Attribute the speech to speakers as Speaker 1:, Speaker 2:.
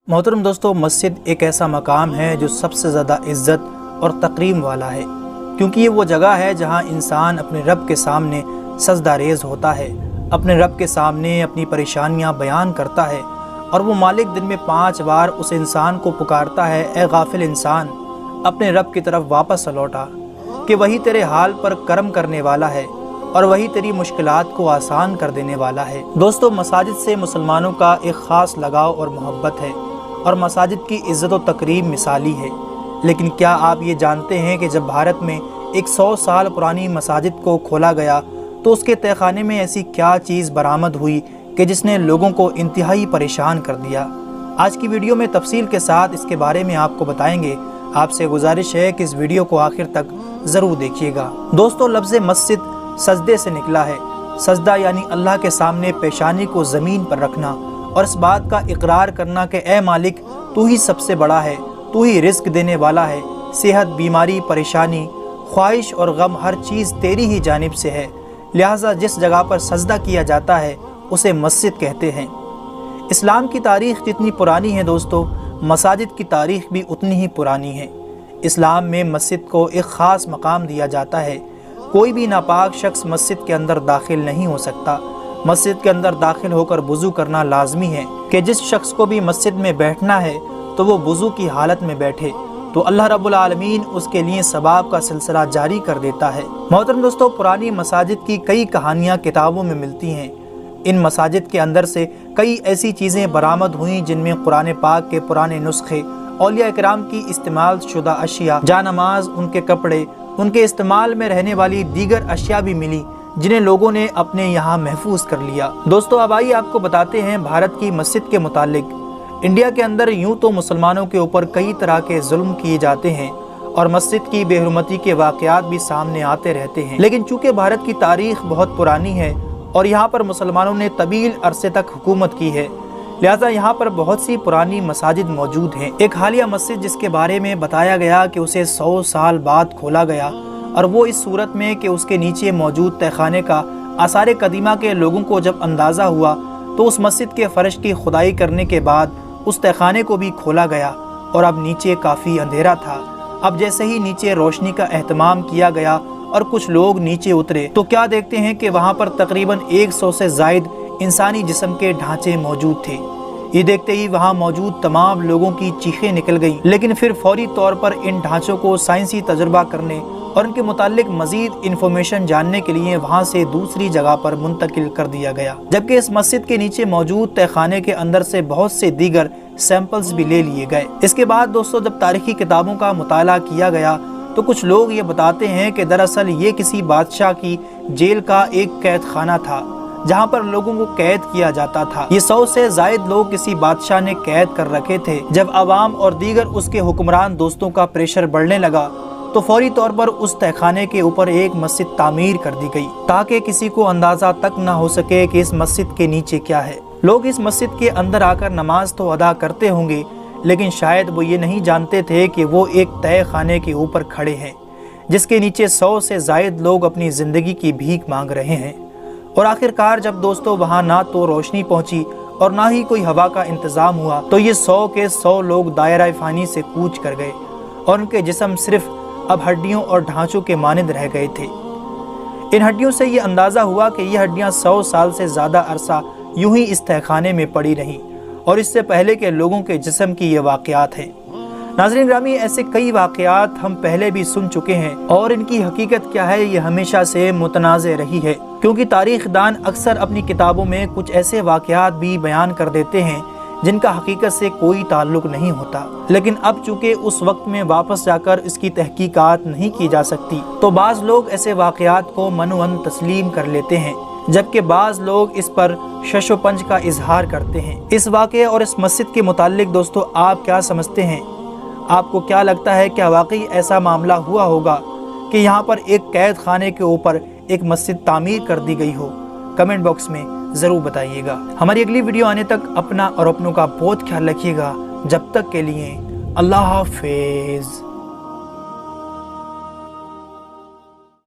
Speaker 1: मोहतरम दोस्तों, मस्जिद एक ऐसा मकाम है जो सबसे ज़्यादा इज़्ज़त और तकरीम वाला है, क्योंकि ये वो जगह है जहाँ इंसान अपने रब के सामने सजदा रेज़ होता है, अपने रब के सामने अपनी परेशानियाँ बयान करता है और वो मालिक दिन में 5 बार उस इंसान को पुकारता है, ए गाफिल इंसान, अपने रब की तरफ वापस लौटा कि वही तेरे हाल पर करम करने वाला है और वही तेरी मुश्किलात को आसान कर देने वाला है। दोस्तों, मसाजिद से मुसलमानों का एक ख़ास लगाव और मोहब्बत है और मसाजिद की इज़्ज़त व तकरीम मिसाली है। लेकिन क्या आप ये जानते हैं कि जब भारत में एक 100 साल पुरानी मसाजिद को खोला गया तो उसके तहखाने में ऐसी क्या चीज़ बरामद हुई कि जिसने लोगों को इंतहाई परेशान कर दिया। आज की वीडियो में तफसील के साथ इसके बारे में आपको बताएंगे। आपसे गुजारिश है कि इस वीडियो को आखिर तक ज़रूर देखिएगा। दोस्तों, लफ्ज़ मस्जिद सजदे से निकला है। सजदा यानी अल्लाह के सामने पेशानी को ज़मीन पर रखना और इस बात का इकरार करना कि ए मालिक, तू ही सबसे बड़ा है, तू ही रिस्क देने वाला है, सेहत, बीमारी, परेशानी, ख्वाहिश और गम हर चीज़ तेरी ही जानिब से है। लिहाजा जिस जगह पर सजदा किया जाता है उसे मस्जिद कहते हैं। इस्लाम की तारीख़ जितनी पुरानी है दोस्तों, मसाजिद की तारीख़ भी उतनी ही पुरानी है। इस्लाम में मस्जिद को एक ख़ास मकाम दिया जाता है। कोई भी नापाक शख्स मस्जिद के अंदर दाखिल नहीं हो सकता। मस्जिद के अंदर दाखिल होकर वुज़ू करना लाजमी है कि जिस शख्स को भी मस्जिद में बैठना है तो वो वुज़ू की हालत में बैठे, तो अल्लाह रब्बुल आलमीन उसके लिए सवाब का सिलसिला जारी कर देता है। मोहतरम दोस्तों, पुरानी मसाजिद की कई कहानियाँ किताबों में मिलती हैं। इन मसाजिद के अंदर से कई ऐसी चीज़ें बरामद हुई जिनमें कुरान पाक के पुराने नुस्खे, औलिया इकराम की इस्तेमाल शुदा अशिया, जानमाज, उनके कपड़े, उनके इस्तेमाल में रहने वाली दीगर अशिया भी मिली जिन्हें लोगों ने अपने यहाँ महफूज कर लिया। दोस्तों, अब आइए आपको बताते हैं भारत की मस्जिद के मुतालिक। इंडिया के अंदर यूँ तो मुसलमानों के ऊपर कई तरह के जुल्म किए जाते हैं और मस्जिद की बेहुरमती के वाक़यात भी सामने आते रहते हैं, लेकिन चूँकि भारत की तारीख़ बहुत पुरानी है और यहाँ पर मुसलमानों ने तवील अरसे तक हुकूमत की है, लिहाजा यहाँ पर बहुत सी पुरानी मसाजिद मौजूद हैं। एक हालिया मस्जिद जिसके बारे में बताया गया कि उसे 100 साल बाद खोला गया और वो इस सूरत में कि उसके नीचे मौजूद तहखाने का आसार कदीमा के लोगों को जब अंदाज़ा हुआ तो उस मस्जिद के फ़र्श की खुदाई करने के बाद उस तहखाने को भी खोला गया और अब नीचे काफ़ी अंधेरा था। अब जैसे ही नीचे रोशनी का एहतमाम किया गया और कुछ लोग नीचे उतरे तो क्या देखते हैं कि वहाँ पर तकरीबन 100 से ज़ायद इंसानी जिस्म के ढांचे मौजूद थे। ये देखते ही वहाँ मौजूद तमाम लोगों की चीखें निकल गईं, लेकिन फिर फौरी तौर पर इन ढांचों को साइंसी तजुर्बा करने और उनके मुतालिक मज़ीद इंफॉर्मेशन जानने के लिए वहाँ से दूसरी जगह पर मुंतकिल कर दिया गया, जबकि इस मस्जिद के नीचे मौजूद तहखाने के अंदर से बहुत से दीगर सैंपल्स भी ले लिए गए। इसके बाद दोस्तों, जब तारीखी किताबों का मुताला किया गया तो कुछ लोग ये बताते हैं कि दरअसल ये किसी बादशाह की जेल का एक कैद खाना था जहाँ पर लोगों को कैद किया जाता था। ये 100 से ज़ायद लोग किसी बादशाह ने कैद कर रखे थे। जब अवाम और दीगर उसके हुक्मरान दोस्तों का प्रेशर बढ़ने लगा तो फौरी तौर पर उस तहखाने के ऊपर एक मस्जिद तामीर कर दी गई ताकि किसी को अंदाज़ा तक न हो सके कि इस मस्जिद के नीचे क्या है। लोग इस मस्जिद के अंदर आकर नमाज तो अदा करते होंगे, लेकिन शायद वो ये नहीं जानते थे कि वो एक तय खाने के ऊपर खड़े हैं जिसके नीचे 100 से ज़ायद लोग अपनी ज़िंदगी की भीख मांग रहे हैं। और आखिरकार जब दोस्तों वहाँ ना तो रोशनी पहुँची और ना ही कोई हवा का इंतज़ाम हुआ तो ये 100 के 100 लोग दायरा फ़ानी से कूच कर गए और उनके जिस्म सिर्फ अब हड्डियों और ढांचों के मानंद रह गए थे। इन हड्डियों से ये अंदाज़ा हुआ कि ये हड्डियाँ 100 साल से ज़्यादा अरसा यूं ही इस तहखाने में पड़ी रहीं और इससे पहले के लोगों के जिस्म की ये वाक़यात हैं। नाज़रीन ग्रामी, ऐसे कई वाक़यात हम पहले भी सुन चुके हैं और इनकी हकीकत क्या है ये हमेशा से मुतनाज़े रही है, क्योंकि तारीख़दान अक्सर अपनी किताबों में कुछ ऐसे वाक़यात भी बयान कर देते हैं जिनका हकीकत से कोई ताल्लुक नहीं होता। लेकिन अब चूँकि उस वक्त में वापस जाकर इसकी तहकीकात नहीं की जा सकती तो बाज़ लोग ऐसे वाक़यात को मनोअन तस्लीम कर लेते हैं, जबकि बाज़ लोग इस पर शशो पंज का इजहार करते हैं। इस वाक़े और इस मस्जिद के मुताल्लिक दोस्तों आप क्या समझते हैं? आपको क्या लगता है, क्या वाकई ऐसा मामला हुआ होगा कि यहाँ पर एक कैद खाने के ऊपर एक मस्जिद तामीर कर दी गई हो? कमेंट बॉक्स में ज़रूर बताइएगा। हमारी अगली वीडियो आने तक अपना और अपनों का बहुत ख्याल रखिएगा। जब तक के लिए अल्लाह हाफ़िज़।